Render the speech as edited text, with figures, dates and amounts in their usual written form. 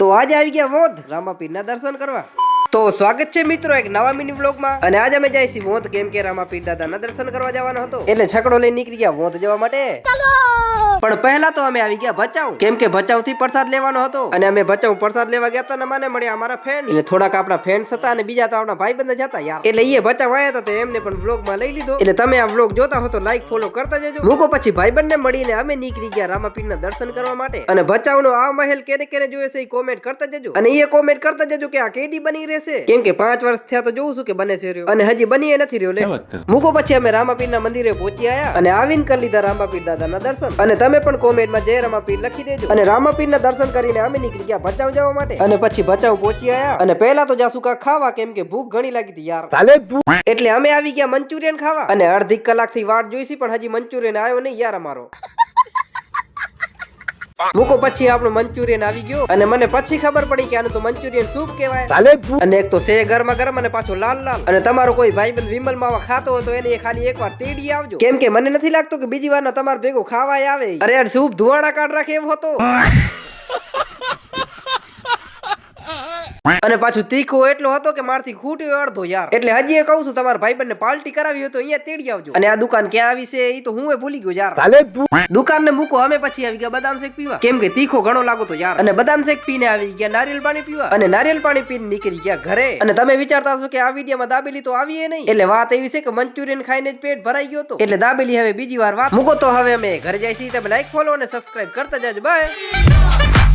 તો આજે આવી ગયા વોંધ રામાપીરના દર્શન કરવા. તો સ્વાગત છે મિત્રો એક નવા મિની વ્લોગમાં. અને આજે અમે જઈશું વોંધ, કેમ કે રામાપીર દાદાના દર્શન કરવા જવાનો હતો એટલે છકડો લઈને નીકળી ગયા વોંધ જવા માટે. પણ પહેલા તો અમે આવી ગયા ભચાઉ, કેમ કે ભચાઉ થી પ્રસાદ લેવાનો હતો અને અમે ભચાઉ પ્રસાદ લેવા ગયા હતા ને મને મળ્યા અમારા ફ્રેન્ડ. એટલે થોડાક આપણા ફ્રેન્ડ્સ હતા અને બીજા તો આપણા ભાઈબંધ જ હતા યાર. એટલે એ ભચાઉ આવ્યા હતા તો એમને પણ વ્લોગમાં લઈ લીધો. એટલે તમે આ વ્લોગ જોતા હો તો લાઈક ફોલો કરતા જજો. મૂકો પછી ભાઈબંધને મળીને અમે નીકળી ગયા રામાપીરના દર્શન કરવા માટે. અને ભચાઉનો આ મહેલ કેને કેને જોયે છે એ કોમેન્ટ કરતા જજો. અને એ કોમેન્ટ કરતા જજો કે આ કેડી બની રહેશે, કેમ કે 5 વર્ષ થયા તો જોઉં છું કે બને છે રહ્યો અને હજી બની એ નથી રહ્યો. લે મૂકો પછી અમે રામાપીરના મંદિરે પહોંચી આયા અને આવીને કરી લીધા રામાપીર દાદાના દર્શન. અને તમે પણ કોમેન્ટમાં જય રામાપીર લખી દેજો. અને રામાપીરના દર્શન કરીને અમે નીકળી ગયા ભચાઉ જવા માટે. અને પછી ભચાઉ પહોંચી આયા અને પહેલા તો જાસુ કા ખાવા, કેમ કે ભૂખ ઘણી લાગી હતી યાર. એટલે અમે આવી ગયા મંચુરિયન ખાવા અને અડધી કલાકથી વાટ જોઈશી પણ હજી મંચુરિયન આવ્યો નહીં યાર અમારો. મૂકો પછી આપણું મંચુરિયન આવી ગયો અને મને પછી ખબર પડી કે આનું તો મંચુરિયન સૂપ કહેવાય. અને એક તો સે ગરમા ગરમ અને પાછો લાલ લાલ. અને તમારો કોઈ ભાઈબંધ વિમલ માવા ખાતો હોય તો એને ખાલી એકવાર તેડી આવજો, કેમ કે મને નથી લાગતું કે બીજી વાર ના તમારે ભેગો ખાવાય આવે. અરે યાર સૂપ ધુવાડા કાઢ રાખે એવો હતો. અને પાછું તીખો એટલો હતો કે મારથી ખૂટ્યો અડધો યાર. એટલે હજી કહું છું તમારા ભાઈબંધને પાર્ટી કરાવી હોય તો અહીંયા તેડી આવજો. અને આ દુકાન ક્યાં આવી છે એ તો હું ભૂલી ગયો યાર. દુકાનને મૂકો અમે પછી આવી ગયા બદામ શેક પીવા, કેમ કે તીખો ઘણો લાગો તો યાર. અને બદામ શેક પીને આવી ગયા નારિયેલ પાણી પીવા અને નારિયેલ પાણી પીને નીકળી ગયા ઘરે. અને તમે વિચારતા હશો કે આ વિડીયોમાં દાબેલી તો આવી એ નહીં. એટલે વાત એવી છે કે મંચુરિયન ખાઈને જ પેટ ભરાઈ ગયો હતો એટલે દાબેલી હવે બીજી વાર વાત. મૂકો તો હવે અમે ઘરે જઈશું. તમે લાઈક ફોલો અને સબસ્ક્રાઇબ કરતા જાજો. બાય.